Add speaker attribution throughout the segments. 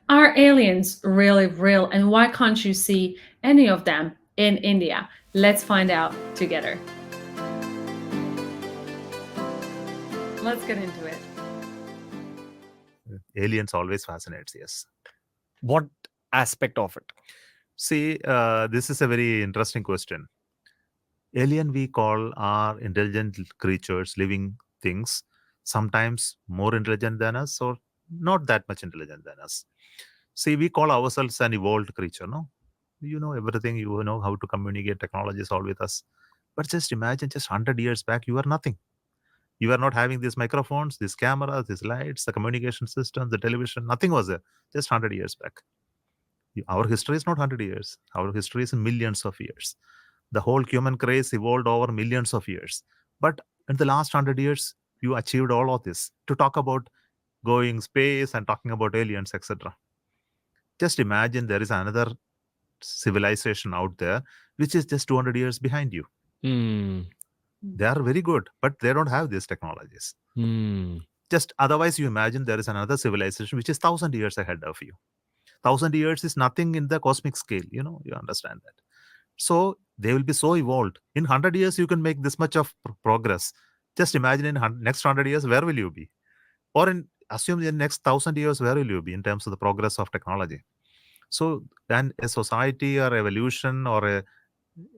Speaker 1: Are aliens really real, and why can't you see any of them in India? Let's find out together. Let's get into it.
Speaker 2: Aliens always fascinates, yes.
Speaker 3: What aspect of it?
Speaker 2: See, this is a very interesting question. Alien we call are intelligent creatures, living things, sometimes more intelligent than us or not that much intelligent than us. See, we call ourselves an evolved creature, no? You know everything, you know how to communicate, technology is all with us. But just imagine just 100 years back, you are nothing. You are not having these microphones, these cameras, these lights, the communication system, the television, nothing was there just 100 years back. Our history is not 100 years. Our history is in millions of years. The whole human race evolved over millions of years. But in the last 100 years, you achieved all of this to talk about going space and talking about aliens, etc. Just imagine there is another civilization out there which is just 200 years behind you.
Speaker 3: Hmm.
Speaker 2: They are very good, but they don't have these technologies.
Speaker 3: Hmm.
Speaker 2: Just otherwise, you imagine there is another civilization which is 1,000 years ahead of you. 1,000 years is nothing in the cosmic scale, you understand that. So they will be so evolved. In 100 years, you can make this much of progress. Just imagine in next 100 years, where will you be? Or assume in next 1,000 years, where will you be in terms of the progress of technology? So then a society or evolution or a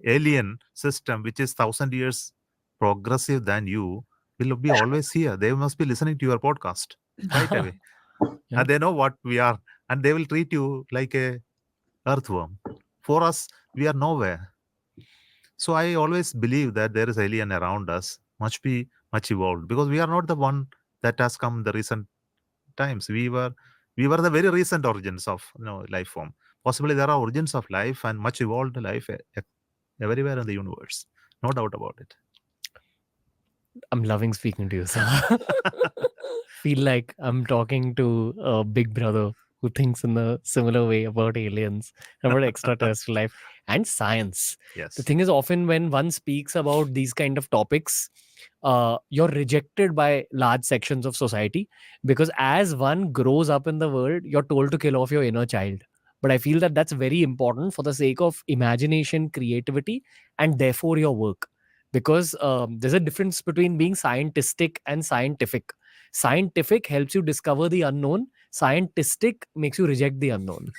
Speaker 2: alien system which is 1,000 years progressive than you will be always here. They must be listening to your podcast right away.
Speaker 3: Yeah.
Speaker 2: And they know what we are, and they will treat you like a earthworm. For us, we are nowhere. So I always believe that there is alien around us, must be much evolved, because we are not the one that has come in the recent times. We were the very recent origins of life form. Possibly there are origins of life and much evolved life everywhere in the universe. No doubt about it.
Speaker 3: I'm loving speaking to you, sir. Feel like I'm talking to a big brother who thinks in a similar way about aliens, about extraterrestrial life and science. The
Speaker 2: Yes.
Speaker 3: thing is, often when one speaks about these kind of topics, you're rejected by large sections of society because as one grows up in the world, you're told to kill off your inner child. But I feel that that's very important for the sake of imagination, creativity, and therefore your work, because there's a difference between being scientific and scientific. Scientific helps you discover the unknown, scientific makes you reject the unknown.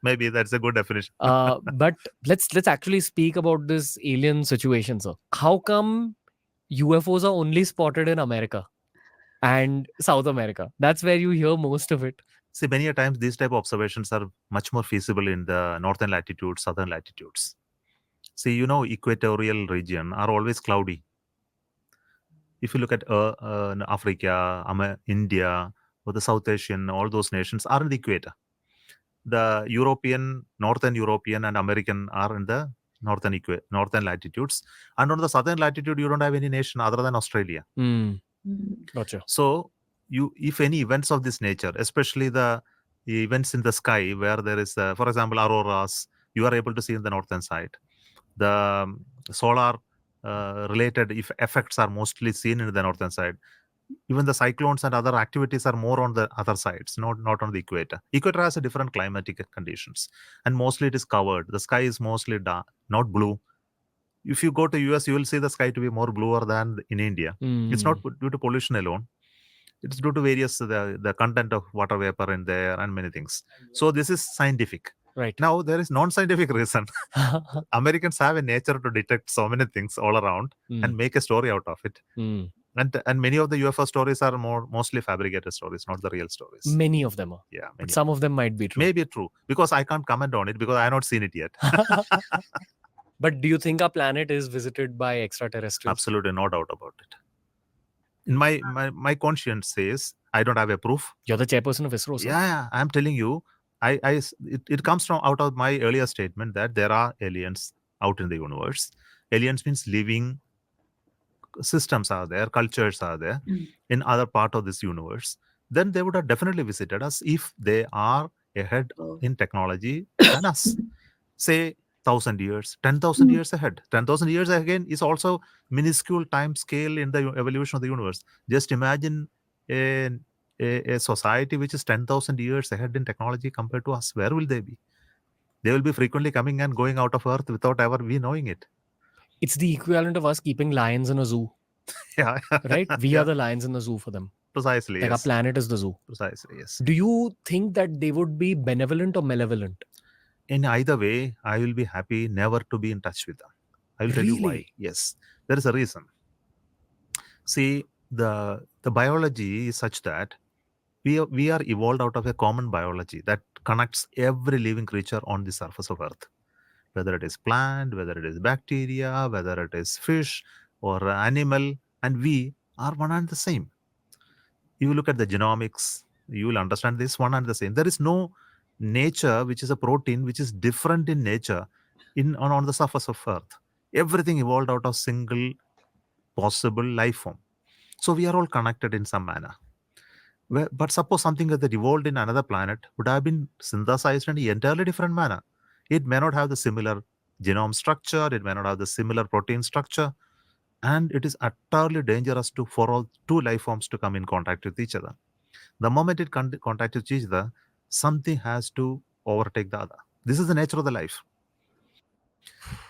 Speaker 2: Maybe that's a good definition.
Speaker 3: But let's actually speak about this alien situation, sir. How come UFOs are only spotted in America and South America? That's where you hear most of it.
Speaker 2: See, many a times these type of observations are much more feasible in the northern latitudes, southern latitudes. See, equatorial region are always cloudy. If you look at Africa, India, or the South Asian, all those nations are in the equator. The Northern European and American are in the northern latitudes. And on the southern latitude, you don't have any nation other than Australia.
Speaker 3: Gotcha.
Speaker 2: So, if any events of this nature, especially the events in the sky where there is, for example, auroras, you are able to see in the northern side. The solar related effects are mostly seen in the northern side. Even the cyclones and other activities are more on the other sides, not on the equator. Equator has a different climatic conditions, and mostly it is covered. The sky is mostly dark, not blue. If you go to US, you will see the sky to be more bluer than in India. It's not due to pollution alone. It's due to various the content of water vapor in there and many things. So this is scientific.
Speaker 3: Right.
Speaker 2: Now there is non-scientific reason. Americans have a nature to detect so many things all around and make a story out of it. And many of the UFO stories are mostly fabricated stories, not the real stories.
Speaker 3: Many of them are.
Speaker 2: Yeah,
Speaker 3: But some of them might be true.
Speaker 2: Maybe true, because I can't comment on it because I have not seen it yet.
Speaker 3: But do you think our planet is visited by extraterrestrials?
Speaker 2: Absolutely, no doubt about it. In my conscience says I don't have a proof.
Speaker 3: You're the chairperson of ISRO, sir.
Speaker 2: Yeah, I'm telling you, it comes from out of my earlier statement that there are aliens out in the universe. Aliens means living systems are there, cultures are there in other part of this universe. Then they would have definitely visited us if they are ahead in technology than us. Say 1,000 years, 10,000 years ahead. 10,000 years again is also minuscule time scale in the evolution of the universe. Just imagine a a society which is 10,000 years ahead in technology compared to us, where will they be? They will be frequently coming and going out of Earth without ever we knowing it.
Speaker 3: It's the equivalent of us keeping lions in a zoo,
Speaker 2: Yeah,
Speaker 3: right? We are
Speaker 2: yeah,
Speaker 3: the lions in the zoo for them.
Speaker 2: precisely.
Speaker 3: Like our
Speaker 2: Yes,
Speaker 3: planet is the zoo.
Speaker 2: precisely. Yes.
Speaker 3: Do you think that they would be benevolent or malevolent?
Speaker 2: In either way, I will be happy never to be in touch with them. I will tell you why.
Speaker 3: Really?
Speaker 2: Yes, there is a reason. See, the biology is such that we are evolved out of a common biology that connects every living creature on the surface of Earth, whether it is plant, whether it is bacteria, whether it is fish or animal, and we are one and the same. You look at the genomics, you will understand this one and the same. There is no nature which is a protein which is different in nature on the surface of Earth. Everything evolved out of single possible life form. So we are all connected in some manner. But suppose something that evolved in another planet would have been synthesized in an entirely different manner. It may not have the similar genome structure, it may not have the similar protein structure, and it is utterly dangerous for all two life forms to come in contact with each other. The moment it contacts with each other, something has to overtake the other. This is the nature of the life.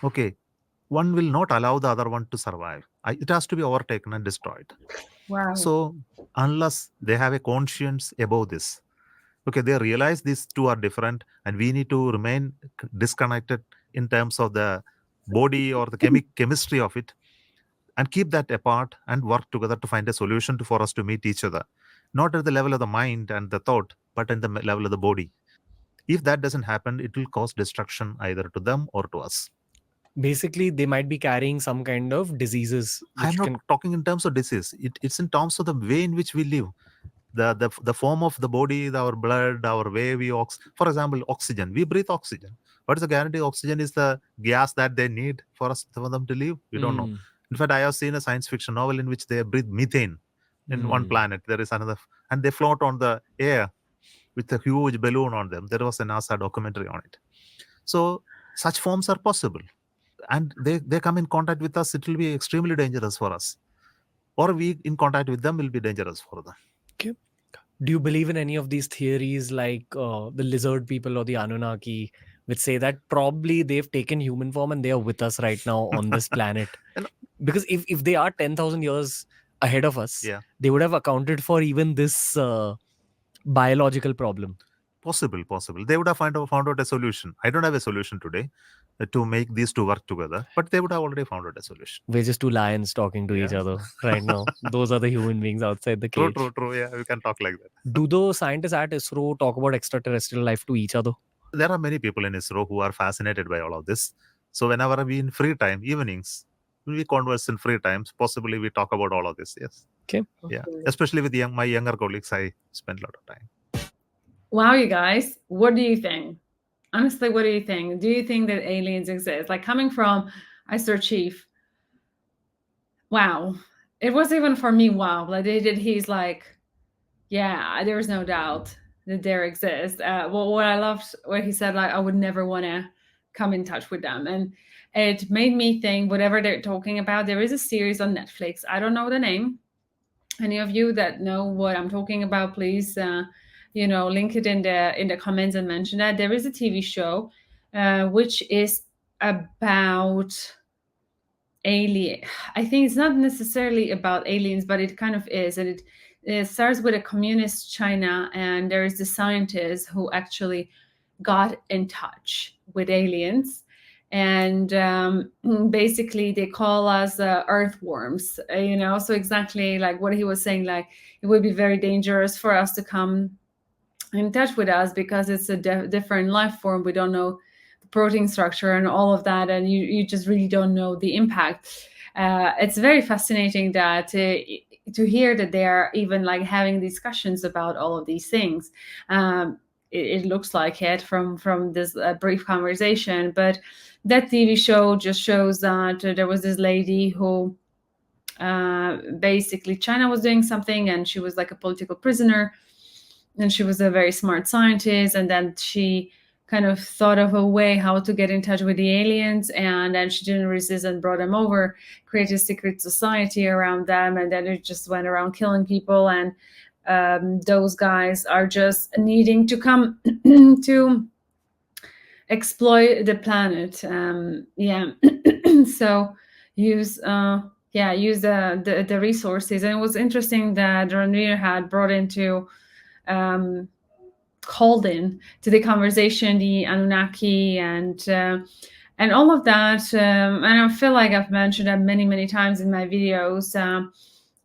Speaker 2: Okay, one will not allow the other one to survive. It has to be overtaken and destroyed.
Speaker 1: Wow.
Speaker 2: So unless they have a conscience about this, okay, they realize these two are different and we need to remain disconnected in terms of the body or the chemistry of it, and keep that apart and work together to find a solution for us to meet each other, not at the level of the mind and the thought, but in the level of the body. If that doesn't happen, it will cause destruction either to them or to us.
Speaker 3: Basically, they might be carrying some kind of diseases
Speaker 2: I am
Speaker 3: which
Speaker 2: not
Speaker 3: can.
Speaker 2: talking in terms of disease. It's in terms of the way in which we live. The form of the body, our blood, our way we for example, oxygen. We breathe oxygen. What is the guarantee oxygen is the gas that they need for them to live? We don't know.
Speaker 3: Mm,
Speaker 2: In fact, I have seen a science fiction novel in which they breathe methane in one
Speaker 3: mm.
Speaker 2: planet. There is another, and they float on the air with a huge balloon on them. There was a NASA documentary on it. So such forms are possible, and they come in contact with us. It will be extremely dangerous for us, or we in contact with them will be dangerous for them.
Speaker 3: Okay. Do you believe in any of these theories like the lizard people or the Anunnaki, which say that probably they've taken human form and they are with us right now on this planet?
Speaker 2: And
Speaker 3: Because if they are 10,000 years ahead of us,
Speaker 2: yeah,
Speaker 3: they would have accounted for even this biological problem.
Speaker 2: possible. They would have found out a solution. I don't have a solution today to make these two work together, but they would have already found out a solution.
Speaker 3: We're just two lions talking to each
Speaker 2: Yeah.
Speaker 3: other right now. Those are the human beings outside the
Speaker 2: True,
Speaker 3: cage.
Speaker 2: true, true. Yeah, we can talk like that.
Speaker 3: Do the scientists at ISRO talk about extraterrestrial life to each other?
Speaker 2: There are many people in ISRO who are fascinated by all of this. So whenever we in free time, evenings, we converse in free times. Possibly we talk about all of this. Yes.
Speaker 3: Okay.
Speaker 2: Yeah. Especially with my younger colleagues, I spend a lot of time.
Speaker 1: Wow, you guys, what do you think? Honestly, what do you think? Do you think that aliens exist? Like coming from ISRO chief, wow. It was even for me, wow. Like he's like, yeah, there's no doubt that there exists. Well, what I loved, what he said, like I would never want to come in touch with them, and it made me think. Whatever they're talking about, there is a series on Netflix. I don't know the name. Any of you that know what I'm talking about, please, link it in the comments and mention that there is a TV show, which is about alien. I think it's not necessarily about aliens, but it kind of is, and it starts with a communist China, and there is the scientist who actually got in touch with aliens, and basically they call us earthworms, so exactly like what he was saying, like it would be very dangerous for us to come in touch with us because it's a different life form. We don't know the protein structure and all of that, and you just really don't know the impact. It's very fascinating that to hear that they are even like having discussions about all of these things. It looks like it from this brief conversation, but that TV show just shows that there was this lady who basically China was doing something, and she was like a political prisoner, and she was a very smart scientist, and then she kind of thought of a way how to get in touch with the aliens, and then she didn't resist and brought them over, created a secret society around them, and then it just went around killing people. And those guys are just needing to come to exploit the planet. So use the resources. And it was interesting that Ranveer had brought into called in to the conversation the Anunnaki and all of that. And I feel like I've mentioned that many times in my videos.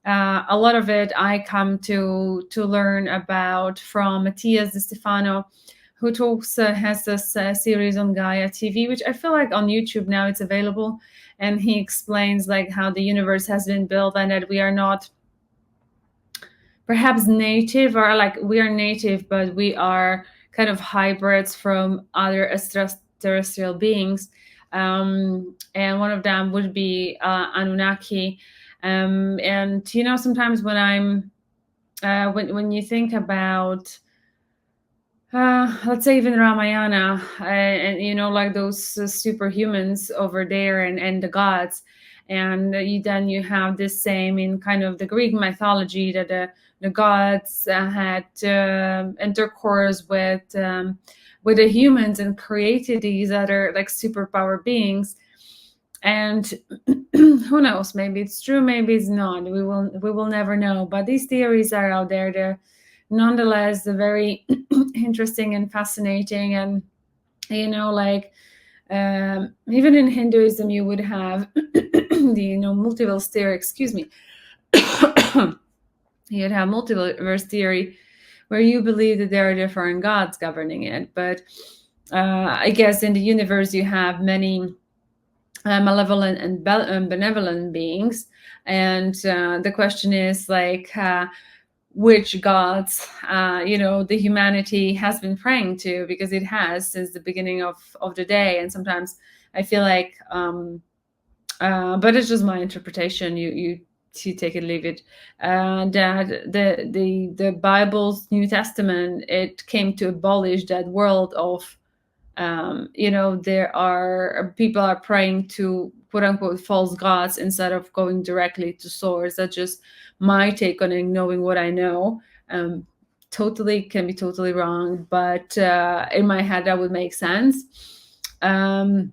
Speaker 1: A lot of it I come to learn about from Matthias Di Stefano, who has this series on Gaia TV, which I feel like on YouTube now it's available, and he explains like how the universe has been built and that we are not perhaps native, or like we are native, but we are kind of hybrids from other extraterrestrial beings. And one of them would be Anunnaki. And sometimes when I'm when you think about let's say even Ramayana, and like those superhumans over there and the gods, and then you have this same in kind of the Greek mythology that the gods had intercourse with the humans and created these other like superpower beings. And who knows, maybe it's true, maybe it's not, we will never know, but these theories are out there. They're nonetheless very interesting and fascinating. And like even in Hinduism you would have the multiverse theory, excuse me. You'd have multiverse theory where you believe that there are different gods governing it, but I guess in the universe you have many malevolent and benevolent beings, and the question is like which gods the humanity has been praying to, because it has since the beginning of the day. And sometimes I feel like but it's just my interpretation, you take it, leave it, that the Bible's New Testament, it came to abolish that world of there are people are praying to quote unquote false gods instead of going directly to source. That's just my take on it, knowing what I know. Totally can be totally wrong, but in my head that would make sense. You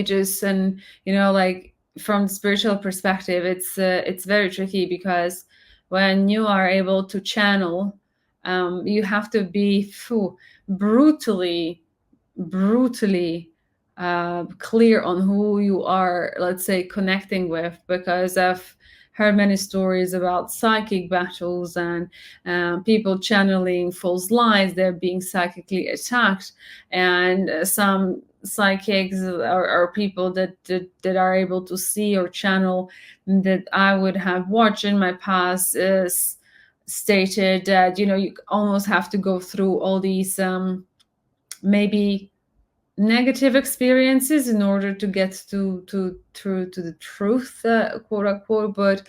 Speaker 1: just, and like from the spiritual perspective, it's very tricky, because when you are able to channel, you have to be brutally clear on who you are, let's say, connecting with, because I've heard many stories about psychic battles and people channeling false lies. They're being psychically attacked, and some psychics or people that are able to see or channel that I would have watched in my past is stated that you almost have to go through all these maybe negative experiences in order to get to the truth, quote unquote. But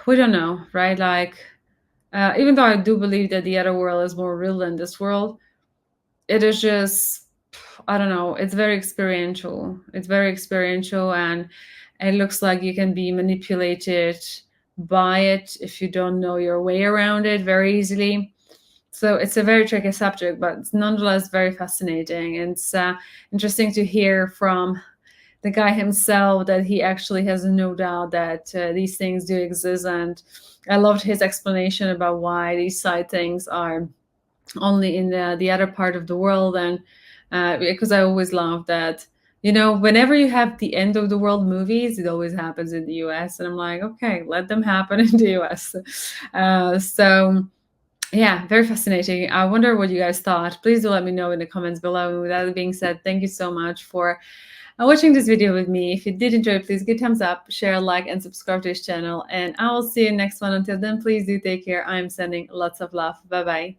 Speaker 1: we don't know, right? Like even though I do believe that the other world is more real than this world, it is just, I don't know, it's very experiential, and it looks like you can be manipulated by it if you don't know your way around it very easily. So it's a very tricky subject, but it's nonetheless very fascinating. And it's interesting to hear from the guy himself that he actually has no doubt that these things do exist. And I loved his explanation about why these sightings are only in the other part of the world. And because I always love that, whenever you have the end of the world movies, it always happens in the US. And I'm like, okay, let them happen in the US. So yeah, very fascinating. I wonder what you guys thought. Please do let me know in the comments below. And with that being said, thank you so much for watching this video with me. If you did enjoy it, please give a thumbs up, share, like, and subscribe to this channel. And I will see you next one. Until then, please do take care. I'm sending lots of love. Bye-bye.